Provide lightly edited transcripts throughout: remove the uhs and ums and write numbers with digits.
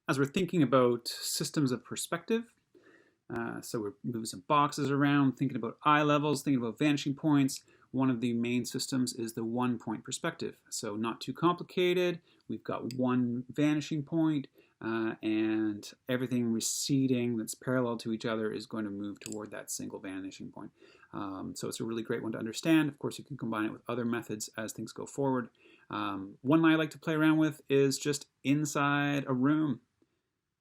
As we're thinking about systems of perspective, so we're moving some boxes around, thinking about eye levels, thinking about vanishing points. One of the main systems is the one-point perspective. So not too complicated. We've got one vanishing point, and everything receding that's parallel to each other is going to move toward that single vanishing point. So it's a really great one to understand. Of course, you can combine it with other methods as things go forward. One I like to play around with is just inside a room.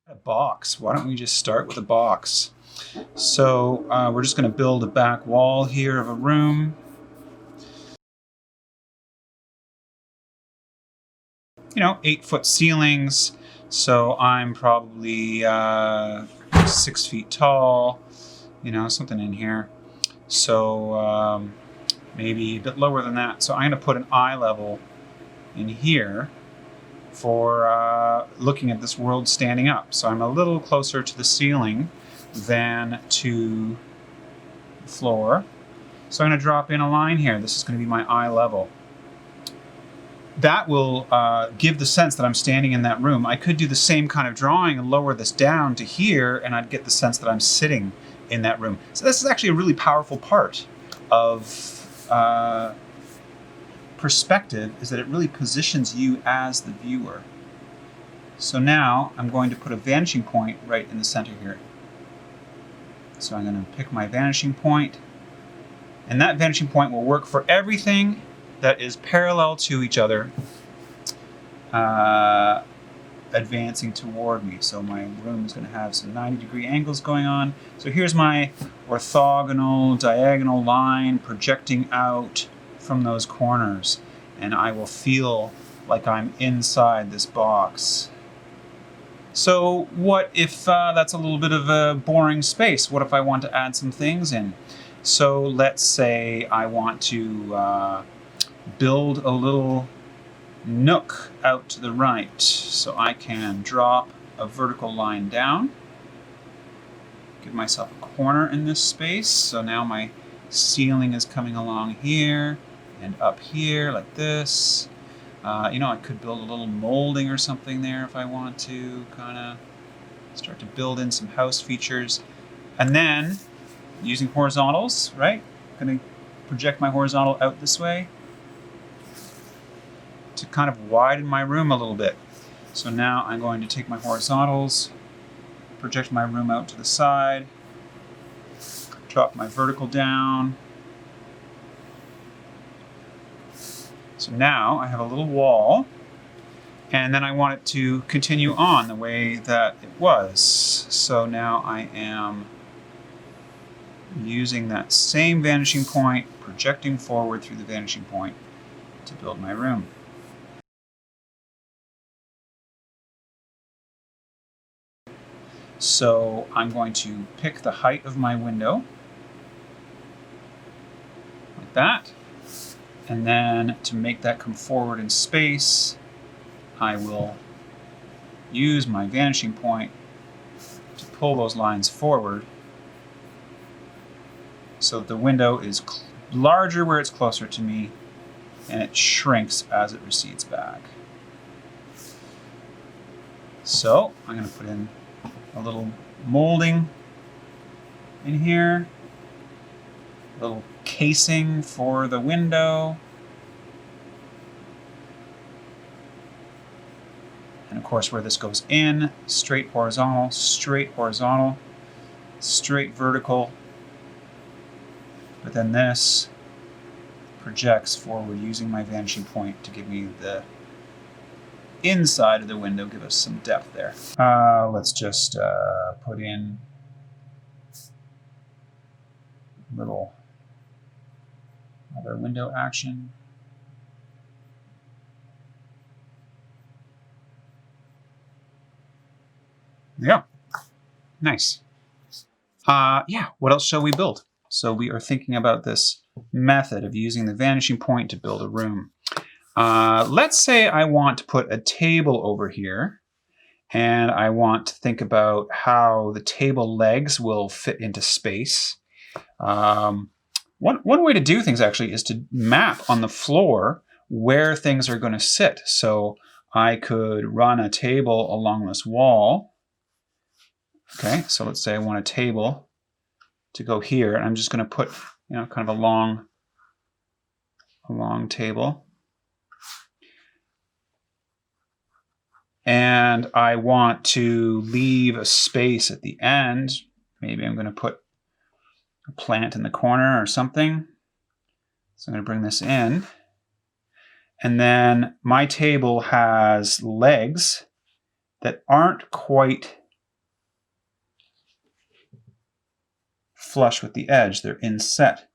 A box. Why don't we just start with a box? So we're just going to build a back wall here of a room. You know, 8-foot ceilings. So I'm probably 6 feet tall. You know, something in here. So maybe a bit lower than that. So I'm going to put an eye level in here for looking at this world standing up. So I'm a little closer to the ceiling than to the floor. So I'm going to drop in a line here. This is going to be my eye level. That will give the sense that I'm standing in that room. I could do the same kind of drawing and lower this down to here, and I'd get the sense that I'm sitting in that room. So this is actually a really powerful part of perspective, is that it really positions you as the viewer. So now I'm going to put a vanishing point right in the center here. So I'm going to pick my vanishing point, and that vanishing point will work for everything that is parallel to each other, advancing toward me. So my room is going to have some 90-degree angles going on. So here's my orthogonal diagonal line projecting out from those corners, and I will feel like I'm inside this box. So what if that's a little bit of a boring space? What if I want to add some things in? So let's say I want to build a little nook out to the right. So I can drop a vertical line down, give myself a corner in this space. So now my ceiling is coming along here and up here like this. You know, I could build a little molding or something there if I want to kind of start to build in some house features. And then using horizontals, right? I'm going to project my horizontal out this way to kind of widen my room a little bit. So now I'm going to take my horizontals, project my room out to the side, drop my vertical down. So now I have a little wall, and then I want it to continue on the way that it was. So now I am using that same vanishing point, projecting forward through the vanishing point to build my room. So I'm going to pick the height of my window, like that. And then to make that come forward in space, I will use my vanishing point to pull those lines forward so that the window is larger where it's closer to me, and it shrinks as it recedes back. So I'm going to put in a little molding in here, a little casing for the window, and of course where this goes in, straight horizontal, straight horizontal, straight vertical, but then this projects forward using my vanishing point to give me the inside of the window, give us some depth there. Let's just put in little other window action. Yeah, nice. Yeah, what else shall we build? So we are thinking about this method of using the vanishing point to build a room. Let's say I want to put a table over here, and I want to think about how the table legs will fit into space. One way to do things actually is to map on the floor where things are going to sit. So I could run a table along this wall. Okay, so let's say I want a table to go here, and I'm just going to put, kind of a long table. And I want to leave a space at the end. Maybe I'm going to put a plant in the corner or something. So I'm going to bring this in. And then my table has legs that aren't quite flush with the edge. They're inset.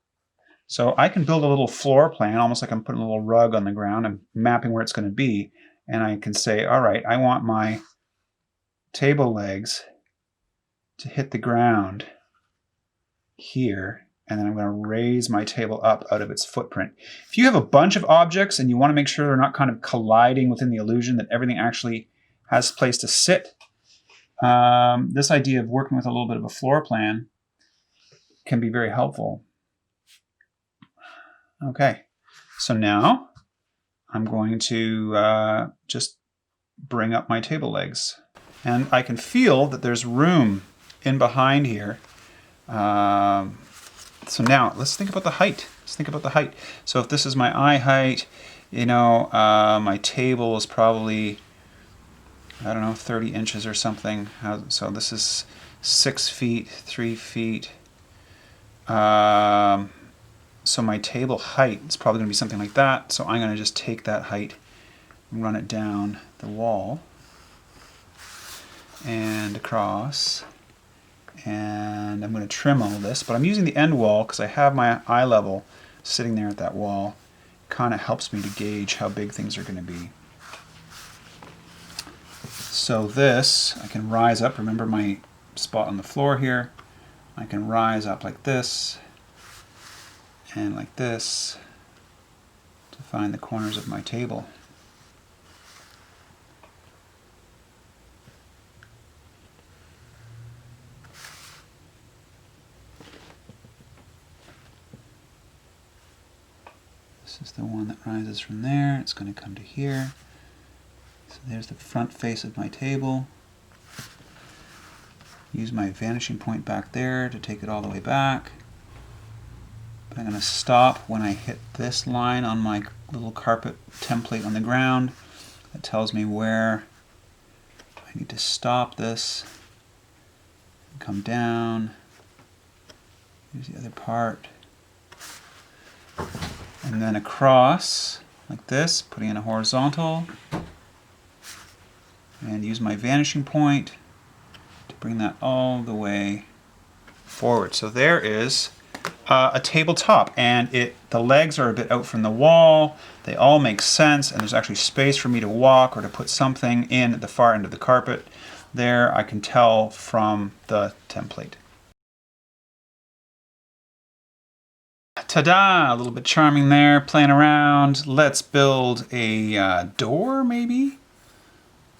So I can build a little floor plan, almost like I'm putting a little rug on the ground and mapping where it's going to be. And I can say, all right, I want my table legs to hit the ground here, and then I'm going to raise my table up out of its footprint. If you have a bunch of objects and you want to make sure they're not kind of colliding within the illusion, that everything actually has a place to sit, this idea of working with a little bit of a floor plan can be very helpful. Okay, so now I'm going to just bring up my table legs. And I can feel that there's room in behind here. So now let's think about the height. So if this is my eye height, my table is probably, 30 inches or something. So this is 6 feet, 3 feet. So my table height is probably going to be something like that. So I'm going to just take that height and run it down the wall and across. And I'm going to trim all this, but I'm using the end wall because I have my eye level sitting there at that wall. Kind of helps me to gauge how big things are going to be. So this, I can rise up. Remember my spot on the floor here. I can rise up like this and like this to find the corners of my table. This is the one that rises from there. It's going to come to here. So there's the front face of my table. Use my vanishing point back there to take it all the way back. But I'm going to stop when I hit this line on my little carpet template on the ground. That tells me where I need to stop this. Come down. Here's the other part. And then across, like this, putting in a horizontal. And use my vanishing point to bring that all the way forward. So there is a tabletop, and the legs are a bit out from the wall. They all make sense, and there's actually space for me to walk or to put something in at the far end of the carpet. There I can tell from the template. Ta-da! A little bit charming there, playing around. Let's build a door, maybe?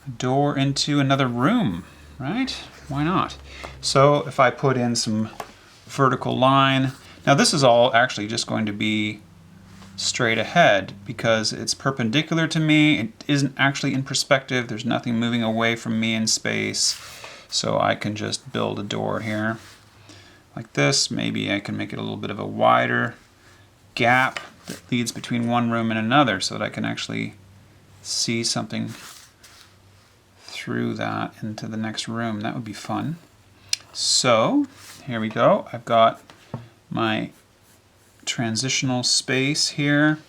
A door into another room, right? Why not? So if I put in some vertical line, now this is all actually just going to be straight ahead because it's perpendicular to me. It isn't actually in perspective. There's nothing moving away from me in space. So I can just build a door here like this. Maybe I can make it a little bit of a wider gap that leads between one room and another so that I can actually see something through that into the next room. That would be fun. So here we go. I've got my transitional space here,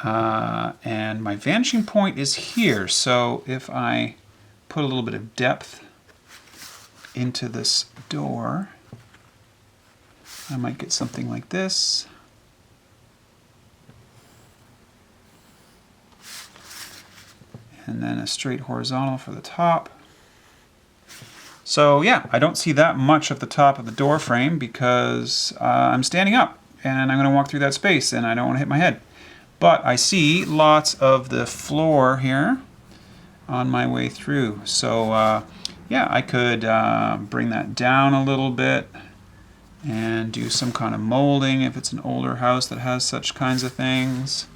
and my vanishing point is here. So if I put a little bit of depth into this door, I might get something like this. And then a straight horizontal for the top. So yeah, I don't see that much of the top of the door frame because I'm standing up and I'm going to walk through that space and I don't want to hit my head. But I see lots of the floor here on my way through. So yeah, I could bring that down a little bit and do some kind of molding if it's an older house that has such kinds of things.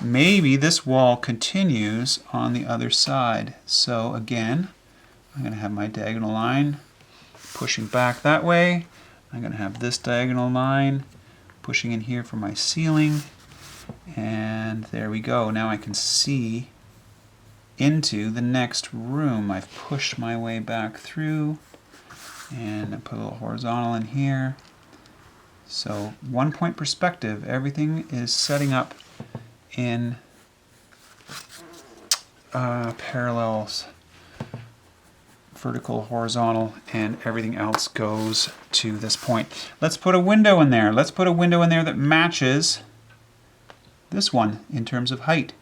maybe this wall continues on the other side. So again, I'm going to have my diagonal line pushing back that way. I'm going to have this diagonal line pushing in here for my ceiling. And there we go. Now I can see into the next room. I've pushed my way back through, and I put a little horizontal in here. So 1 point perspective, everything is setting up in parallels, vertical, horizontal, and everything else goes to this point. Let's put a window in there. Let's put a window in there that matches this one in terms of height.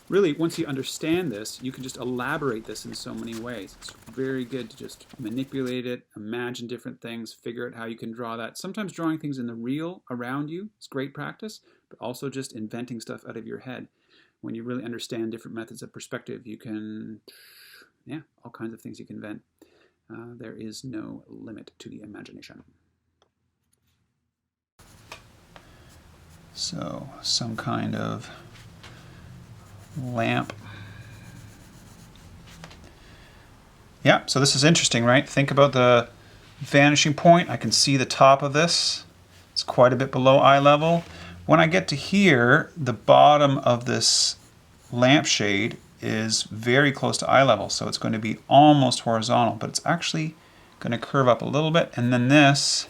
Really, once you understand this, you can just elaborate this in so many ways. It's very good to just manipulate it, imagine different things, figure out how you can draw that. Sometimes drawing things in the real around you is great practice, but also just inventing stuff out of your head. When you really understand different methods of perspective, you can, yeah, all kinds of things you can invent. There is no limit to the imagination. So some kind of lamp. Yeah, so this is interesting, right? Think about the vanishing point. I can see the top of this. It's quite a bit below eye level. When I get to here, the bottom of this lampshade is very close to eye level, so it's going to be almost horizontal, but it's actually going to curve up a little bit. And then this,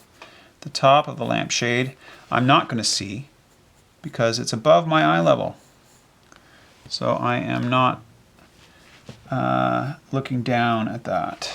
the top of the lampshade, I'm not going to see because it's above my eye level. So I am not looking down at that.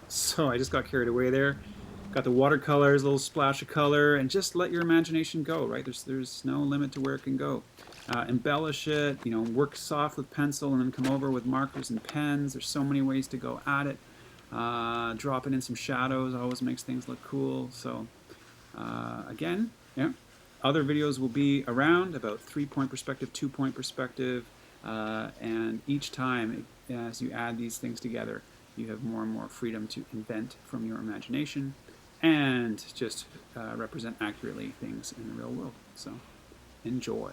So I just got carried away there. Got the watercolors, a little splash of color, and just let your imagination go, right? There's no limit to where it can go. Embellish it, you know, work soft with pencil and then come over with markers and pens. There's so many ways to go at it. Dropping in some shadows always makes things look cool. So again, yeah, other videos will be around about 3-point perspective, 2-point perspective, and each time as you add these things together, you have more and more freedom to invent from your imagination and just represent accurately things in the real world. So enjoy.